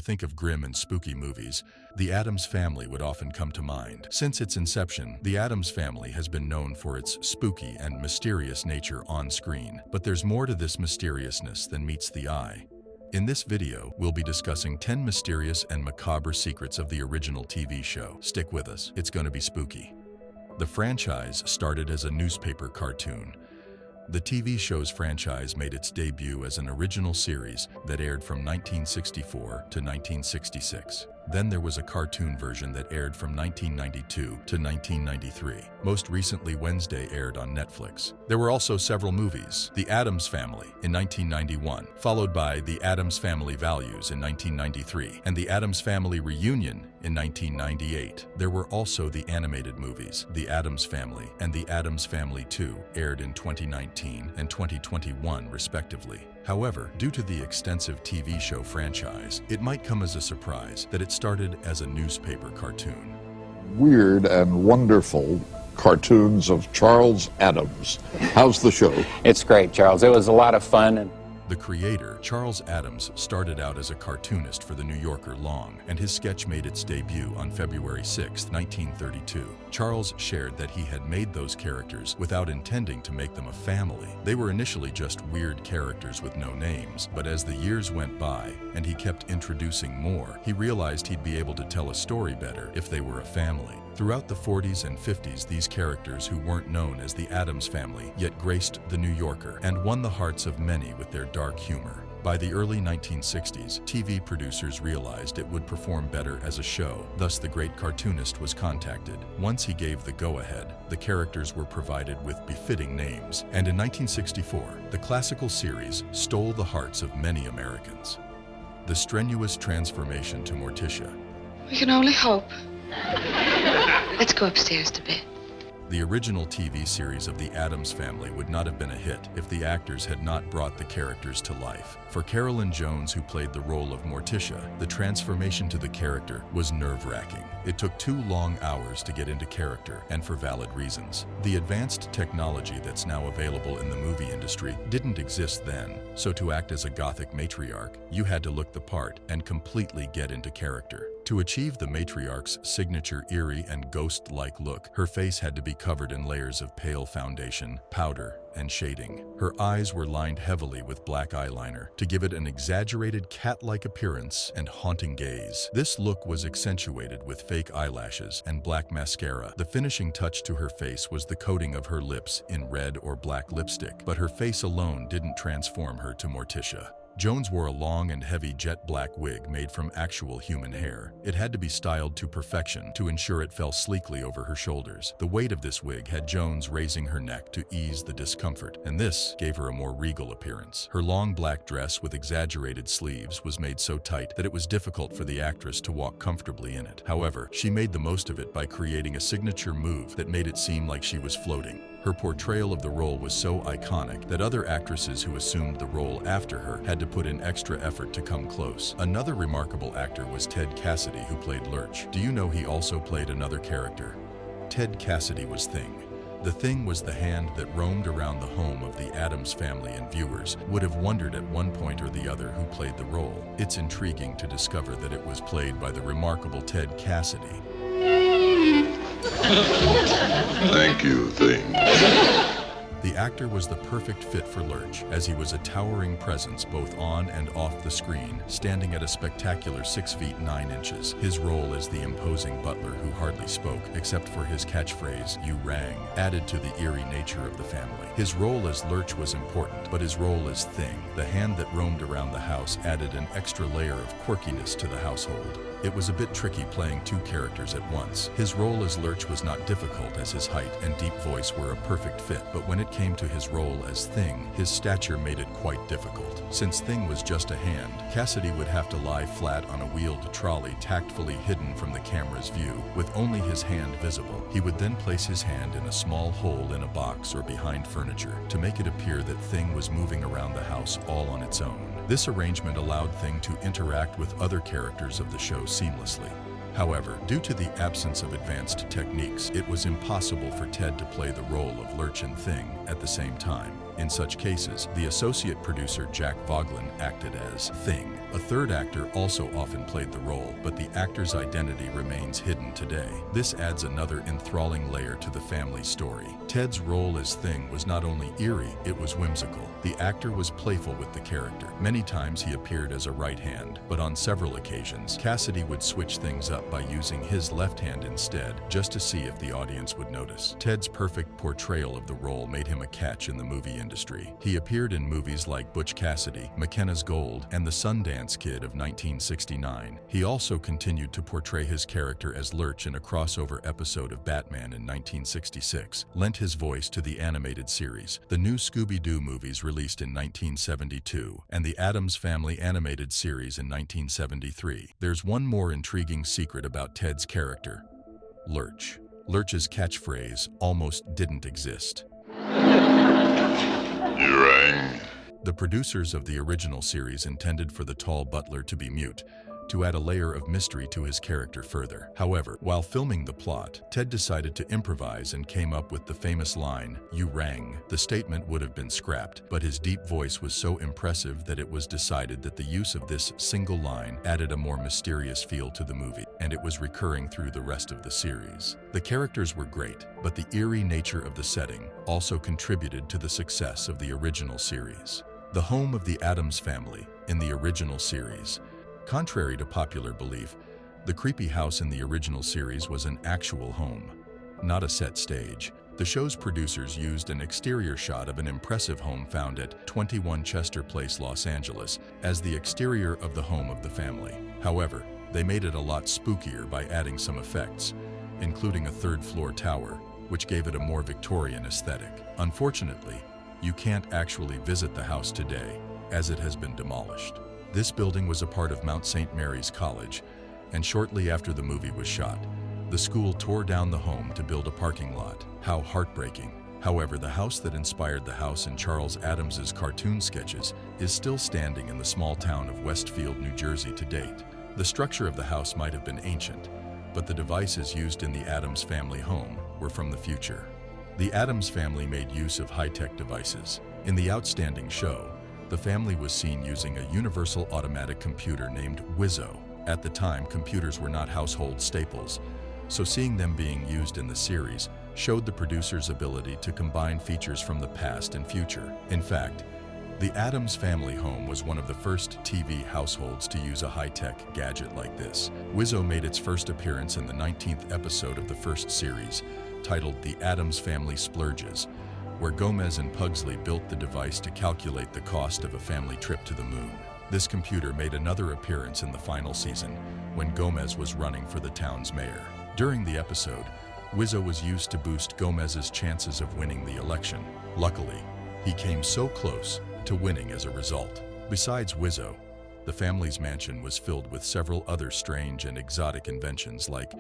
think of grim and spooky movies, the Addams Family would often come to mind. Since its inception, the Addams Family has been known for its spooky and mysterious nature on screen. But there's more to this mysteriousness than meets the eye. In this video, we'll be discussing 10 mysterious and macabre secrets of the original TV show. Stick with us, it's gonna be spooky. The franchise started as a newspaper cartoon. The TV show's franchise made its debut as an original series that aired from 1964 to 1966. Then there was a cartoon version that aired from 1992 to 1993. Most recently, Wednesday aired on Netflix. There were also several movies. The Addams Family in 1991, followed by The Addams Family Values in 1993, and The Addams Family Reunion in 1998. There were also the animated movies, The Addams Family and The Addams Family 2, aired in 2019 and 2021 respectively. However, due to the extensive TV show franchise, it might come as a surprise that it started as a newspaper cartoon. Weird and wonderful cartoons of Charles Addams. How's the show? It's great, Charles. It was a lot of fun. The creator, Charles Addams, started out as a cartoonist for The New Yorker long, and his sketch made its debut on February 6, 1932. Charles shared that he had made those characters without intending to make them a family. They were initially just weird characters with no names, but as the years went by and he kept introducing more, he realized he'd be able to tell a story better if they were a family. Throughout the 40s and 50s, these characters who weren't known as the Addams Family yet graced The New Yorker and won the hearts of many with their dark humor. By the early 1960s, TV producers realized it would perform better as a show, thus the great cartoonist was contacted. Once he gave the go-ahead, the characters were provided with befitting names, and in 1964, the classical series stole the hearts of many Americans. The strenuous transformation to Morticia. We can only hope. Let's go upstairs to bed. The original TV series of the Addams Family would not have been a hit if the actors had not brought the characters to life. For Carolyn Jones, who played the role of Morticia, the transformation to the character was nerve-wracking. It took 2 long hours to get into character, and for valid reasons. The advanced technology that's now available in the movie industry didn't exist then, so to act as a gothic matriarch, you had to look the part and completely get into character. To achieve the matriarch's signature eerie and ghost-like look, her face had to be covered in layers of pale foundation, powder, and shading. Her eyes were lined heavily with black eyeliner to give it an exaggerated cat-like appearance and haunting gaze. This look was accentuated with fake eyelashes and black mascara. The finishing touch to her face was the coating of her lips in red or black lipstick, but her face alone didn't transform her to Morticia. Jones wore a long and heavy jet black wig made from actual human hair. It had to be styled to perfection to ensure it fell sleekly over her shoulders. The weight of this wig had Jones raising her neck to ease the discomfort, and this gave her a more regal appearance. Her long black dress with exaggerated sleeves was made so tight that it was difficult for the actress to walk comfortably in it. However, she made the most of it by creating a signature move that made it seem like she was floating. Her portrayal of the role was so iconic that other actresses who assumed the role after her had to put in extra effort to come close. Another remarkable actor was Ted Cassidy, who played Lurch. Do you know he also played another character? Ted Cassidy was Thing. The Thing was the hand that roamed around the home of the Addams Family, and viewers would have wondered at one point or the other who played the role. It's intriguing to discover that it was played by the remarkable Ted Cassidy. Thank you, Thing. The actor was the perfect fit for Lurch, as he was a towering presence both on and off the screen, standing at a spectacular 6 feet 9 inches. His role as the imposing butler who hardly spoke, except for his catchphrase, "You rang," added to the eerie nature of the family. His role as Lurch was important, but his role as Thing, the hand that roamed around the house, added an extra layer of quirkiness to the household. It was a bit tricky playing 2 characters at once. His role as Lurch was not difficult, as his height and deep voice were a perfect fit, but when it came to his role as Thing, his stature made it quite difficult. Since Thing was just a hand, Cassidy would have to lie flat on a wheeled trolley tactfully hidden from the camera's view, with only his hand visible. He would then place his hand in a small hole in a box or behind furniture to make it appear that Thing was moving around the house all on its own. This arrangement allowed Thing to interact with other characters of the show seamlessly. However, due to the absence of advanced techniques, it was impossible for Ted to play the role of Lurch and Thing at the same time. In such cases, the associate producer Jack Voglin acted as Thing. A third actor also often played the role, but the actor's identity remains hidden today. This adds another enthralling layer to the family story. Ted's role as Thing was not only eerie, it was whimsical. The actor was playful with the character. Many times he appeared as a right hand, but on several occasions, Cassidy would switch things up by using his left hand instead, just to see if the audience would notice. Ted's perfect portrayal of the role made him a catch in the movie industry. He appeared in movies like Butch Cassidy, McKenna's Gold, and The Sundance Kid of 1969. He also continued to portray his character as Lurch in a crossover episode of Batman in 1966, lent his voice to the animated series, the new Scooby-Doo movies released in 1972, and the Addams Family animated series in 1973. There's one more intriguing secret about Ted's character: Lurch. Lurch's catchphrase almost didn't exist. You rang. The producers of the original series intended for the tall butler to be mute, to add a layer of mystery to his character further. However, while filming the plot, Ted decided to improvise and came up with the famous line, "You rang." The statement would have been scrapped, but his deep voice was so impressive that it was decided that the use of this single line added a more mysterious feel to the movie, and it was recurring through the rest of the series. The characters were great, but the eerie nature of the setting also contributed to the success of the original series. The home of the Addams Family in the original series. Contrary to popular belief, the creepy house in the original series was an actual home, not a set stage. The show's producers used an exterior shot of an impressive home found at 21 Chester Place, Los Angeles, as the exterior of the home of the family. However, they made it a lot spookier by adding some effects, including a third-floor tower, which gave it a more Victorian aesthetic. Unfortunately, you can't actually visit the house today, as it has been demolished. This building was a part of Mount St. Mary's College, and shortly after the movie was shot, the school tore down the home to build a parking lot. How heartbreaking. However, the house that inspired the house in Charles Addams's cartoon sketches is still standing in the small town of Westfield, New Jersey to date. The structure of the house might have been ancient, but the devices used in the Addams Family home were from the future. The Addams Family made use of high-tech devices. In the outstanding show, the family was seen using a universal automatic computer named Wizzo. At the time, computers were not household staples, so seeing them being used in the series showed the producers' ability to combine features from the past and future. In fact, the Addams Family home was one of the first TV households to use a high-tech gadget like this. Wizzo made its first appearance in the 19th episode of the first series, titled The Addams Family Splurges, where Gomez and Pugsley built the device to calculate the cost of a family trip to the moon. This computer made another appearance in the final season, when Gomez was running for the town's mayor. During the episode, Wizzo was used to boost Gomez's chances of winning the election. Luckily, he came so close to winning as a result. Besides Wizzo, the family's mansion was filled with several other strange and exotic inventions like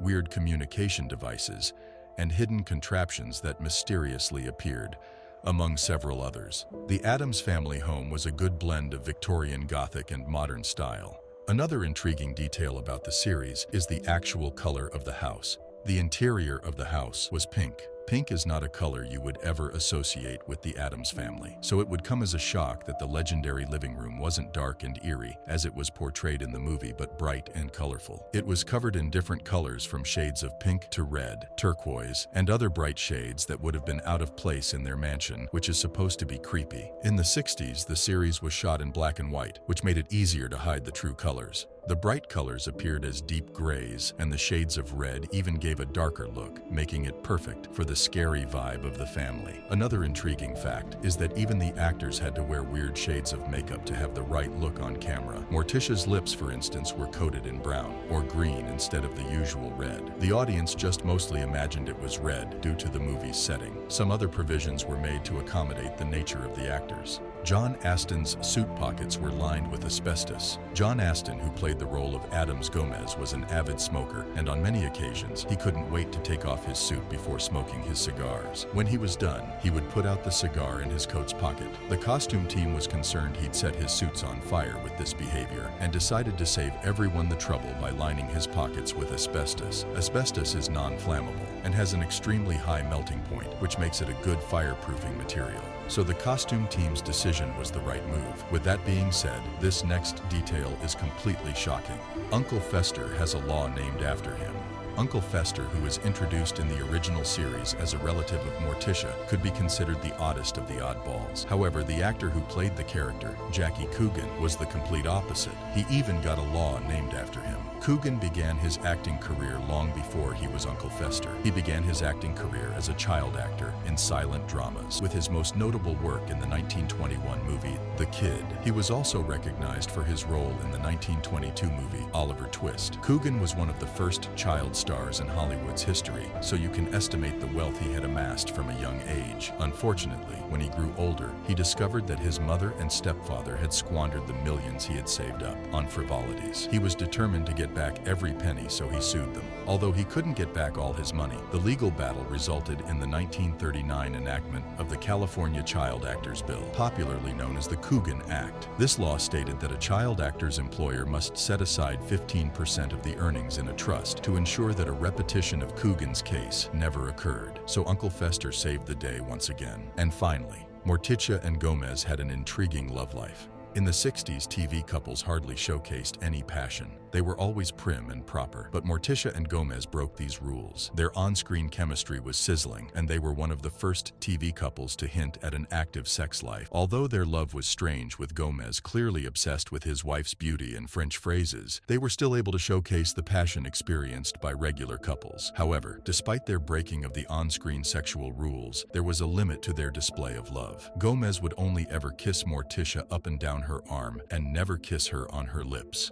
weird communication devices and hidden contraptions that mysteriously appeared, among several others. The Addams Family home was a good blend of Victorian Gothic and modern style. Another intriguing detail about the series is the actual color of the house. The interior of the house was pink. Pink is not a color you would ever associate with the Addams Family, so it would come as a shock that the legendary living room wasn't dark and eerie, as it was portrayed in the movie, but bright and colorful. It was covered in different colors from shades of pink to red, turquoise, and other bright shades that would have been out of place in their mansion, which is supposed to be creepy. In the 60s, the series was shot in black and white, which made it easier to hide the true colors. The bright colors appeared as deep grays, and the shades of red even gave a darker look, making it perfect for the scary vibe of the family. Another intriguing fact is that even the actors had to wear weird shades of makeup to have the right look on camera. Morticia's lips, for instance, were coated in brown or green instead of the usual red. The audience just mostly imagined it was red due to the movie's setting. Some other provisions were made to accommodate the nature of the actors. John Aston's suit pockets were lined with asbestos. John Aston, who played the role of Addams Gomez, was an avid smoker, and on many occasions, he couldn't wait to take off his suit before smoking his cigars. When he was done, he would put out the cigar in his coat's pocket. The costume team was concerned he'd set his suits on fire with this behavior, and decided to save everyone the trouble by lining his pockets with asbestos. Asbestos is non-flammable and has an extremely high melting point, which makes it a good fireproofing material. So the costume team's decision was the right move. With that being said, this next detail is completely shocking. Uncle Fester has a law named after him. Uncle Fester, who was introduced in the original series as a relative of Morticia, could be considered the oddest of the oddballs. However, the actor who played the character, Jackie Coogan, was the complete opposite. He even got a law named after him. Coogan began his acting career long before he was Uncle Fester. He began his acting career as a child actor in silent dramas, with his most notable work in the 1921 movie, The Kid. He was also recognized for his role in the 1922 movie, Oliver Twist. Coogan was one of the first child stars in Hollywood's history, so you can estimate the wealth he had amassed from a young age. Unfortunately, when he grew older, he discovered that his mother and stepfather had squandered the millions he had saved up on frivolities. He was determined to get back every penny, so he sued them. Although he couldn't get back all his money, the legal battle resulted in the 1939 enactment of the California Child Actors Bill, popularly known as the Coogan Act. This law stated that a child actor's employer must set aside 15% of the earnings in a trust to ensure that a repetition of Coogan's case never occurred. So Uncle Fester saved the day once again. And finally, Morticia and Gomez had an intriguing love life. In the 60s, TV couples hardly showcased any passion. They were always prim and proper, but Morticia and Gomez broke these rules. Their on-screen chemistry was sizzling, and they were one of the first TV couples to hint at an active sex life. Although their love was strange, with Gomez clearly obsessed with his wife's beauty and French phrases, they were still able to showcase the passion experienced by regular couples. However, despite their breaking of the on-screen sexual rules, there was a limit to their display of love. Gomez would only ever kiss Morticia up and down her arm and never kiss her on her lips.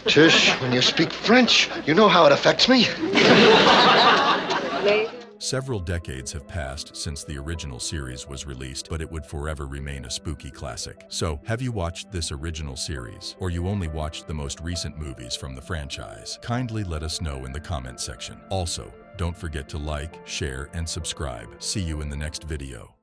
Tish, when you speak French, you know how it affects me. Several decades have passed since the original series was released, but it would forever remain a spooky classic. So, have you watched this original series, or you only watched the most recent movies from the franchise? Kindly let us know in the comment section. Also, don't forget to like, share, and subscribe. See you in the next video.